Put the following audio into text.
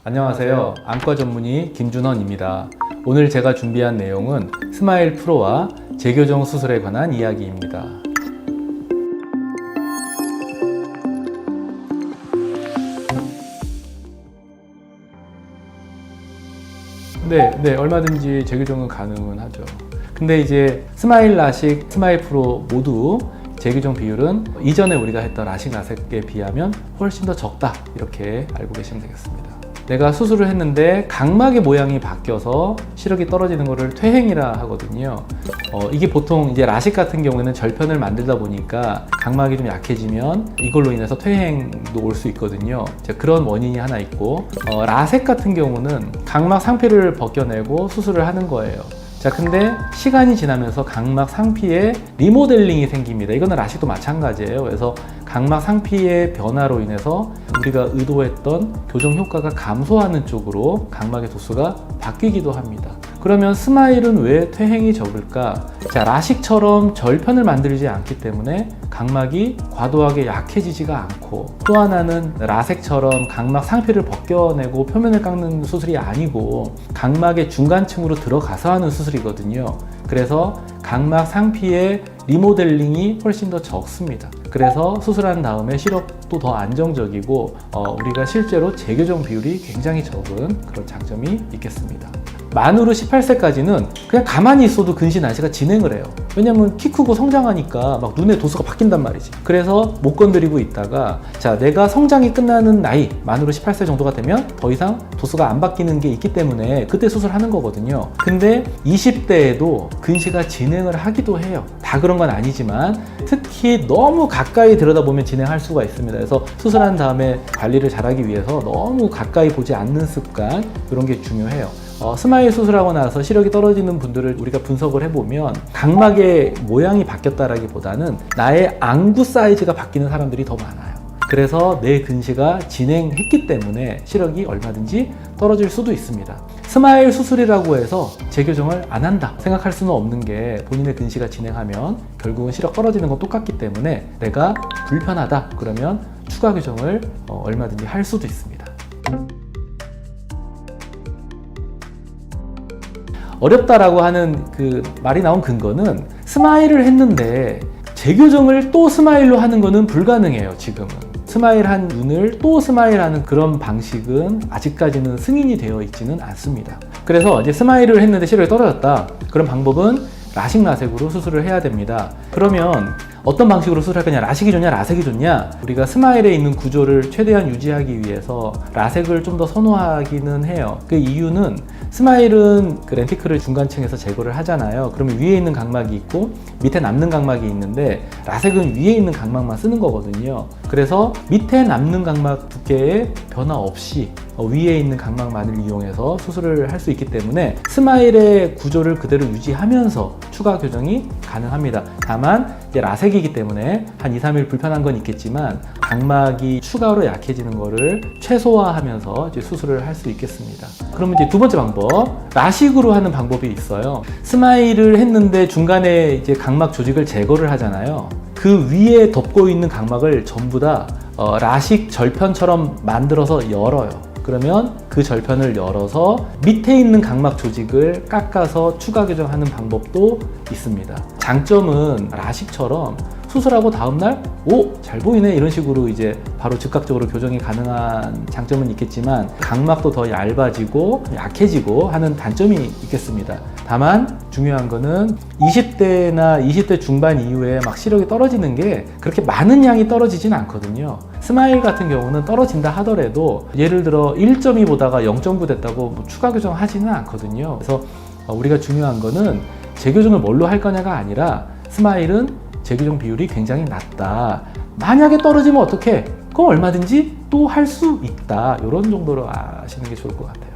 안녕하세요. 안과 전문의 김준헌입니다. 오늘 제가 준비한 내용은 스마일 프로와 재교정 수술에 관한 이야기입니다. 네, 얼마든지 재교정은 가능은 하죠. 근데 이제 스마일 라식, 스마일 프로 모두 재교정 비율은 이전에 우리가 했던 라식, 라섹에 비하면 훨씬 더 적다, 이렇게 알고 계시면 되겠습니다. 내가 수술을 했는데 각막의 모양이 바뀌어서 시력이 떨어지는 것을 퇴행이라 하거든요. 이게 보통 이제 라식 같은 경우에는 절편을 만들다 보니까 각막이 좀 약해지면 이걸로 인해서 퇴행도 올 수 있거든요. 그런 원인이 하나 있고, 라섹 같은 경우는 각막 상피를 벗겨내고 수술을 하는 거예요. 자, 근데 시간이 지나면서 각막 상피에 리모델링이 생깁니다. 이거는 라식도 마찬가지예요. 그래서 각막 상피의 변화로 인해서 우리가 의도했던 교정 효과가 감소하는 쪽으로 각막의 도수가 바뀌기도 합니다. 그러면 스마일은 왜 퇴행이 적을까? 자, 라식처럼 절편을 만들지 않기 때문에 각막이 과도하게 약해지지가 않고, 또 하나는 라섹처럼 각막 상피를 벗겨내고 표면을 깎는 수술이 아니고 각막의 중간층으로 들어가서 하는 수술이거든요. 그래서 각막 상피의 리모델링이 훨씬 더 적습니다. 그래서 수술한 다음에 시력도 더 안정적이고 우리가 실제로 재교정 비율이 굉장히 적은 그런 장점이 있겠습니다. 만으로 18세까지는 그냥 가만히 있어도 근시 난시가 진행을 해요. 왜냐면 키 크고 성장하니까 막 눈의 도수가 바뀐단 말이지. 그래서 못 건드리고 있다가, 자, 내가 성장이 끝나는 나이, 만으로 18세 정도가 되면 더 이상 도수가 안 바뀌는 게 있기 때문에 그때 수술하는 거거든요. 근데 20대에도 근시가 진행을 하기도 해요. 다 그런 건 아니지만 특히 너무 가까이 들여다보면 진행할 수가 있습니다. 그래서 수술한 다음에 관리를 잘하기 위해서 너무 가까이 보지 않는 습관, 이런 게 중요해요. 스마일 수술하고 나서 시력이 떨어지는 분들을 우리가 분석을 해보면 각막의 모양이 바뀌었다라기보다는 나의 안구 사이즈가 바뀌는 사람들이 더 많아요. 그래서 내 근시가 진행했기 때문에 시력이 얼마든지 떨어질 수도 있습니다. 스마일 수술이라고 해서 재교정을 안 한다 생각할 수는 없는 게, 본인의 근시가 진행하면 결국은 시력 떨어지는 건 똑같기 때문에 내가 불편하다 그러면 추가 교정을 얼마든지 할 수도 있습니다. 어렵다라고 하는 그 말이 나온 근거는, 스마일을 했는데 재교정을 또 스마일로 하는 거는 불가능해요. 지금은 스마일한 눈을 또 스마일하는 그런 방식은 아직까지는 승인이 되어 있지는 않습니다. 그래서 이제 스마일을 했는데 시력이 떨어졌다, 그런 방법은 라식, 라섹으로 수술을 해야 됩니다. 그러면 어떤 방식으로 수술할 거냐, 라식이 좋냐 라섹이 좋냐? 우리가 스마일에 있는 구조를 최대한 유지하기 위해서 라섹을 좀 더 선호하기는 해요. 그 이유는, 스마일은 그 렌티클을 중간층에서 제거를 하잖아요. 그러면 위에 있는 각막이 있고 밑에 남는 각막이 있는데, 라섹은 위에 있는 각막만 쓰는 거거든요. 그래서 밑에 남는 각막 두께에 변화 없이 위에 있는 각막만을 이용해서 수술을 할 수 있기 때문에 스마일의 구조를 그대로 유지하면서 추가 교정이 가능합니다. 다만 이제 라섹이기 때문에 한 2-3일 불편한 건 있겠지만 각막이 추가로 약해지는 거를 최소화하면서 이제 수술을 할 수 있겠습니다. 그러면 이제 두 번째 방법, 라식으로 하는 방법이 있어요. 스마일을 했는데 중간에 이제 각막 조직을 제거를 하잖아요. 그 위에 덮고 있는 각막을 전부 다 라식 절편처럼 만들어서 열어요. 그러면 그 절편을 열어서 밑에 있는 각막 조직을 깎아서 추가 교정하는 방법도 있습니다. 장점은 라식처럼 수술하고 다음날 잘 보이네, 이런 식으로 이제 바로 즉각적으로 교정이 가능한 장점은 있겠지만 각막도 더 얇아지고 약해지고 하는 단점이 있겠습니다. 다만 중요한 거는 20대나 20대 중반 이후에 막 시력이 떨어지는 게 그렇게 많은 양이 떨어지진 않거든요. 스마일 같은 경우는 떨어진다 하더라도 예를 들어 1.2 보다가 0.9 됐다고 뭐 추가 교정하지는 않거든요. 그래서 우리가 중요한 거는 재교정을 뭘로 할 거냐가 아니라, 스마일은 재교정 비율이 굉장히 낮다, 만약에 떨어지면 어떡해? 그럼 얼마든지 또 할 수 있다, 이런 정도로 아시는 게 좋을 것 같아요.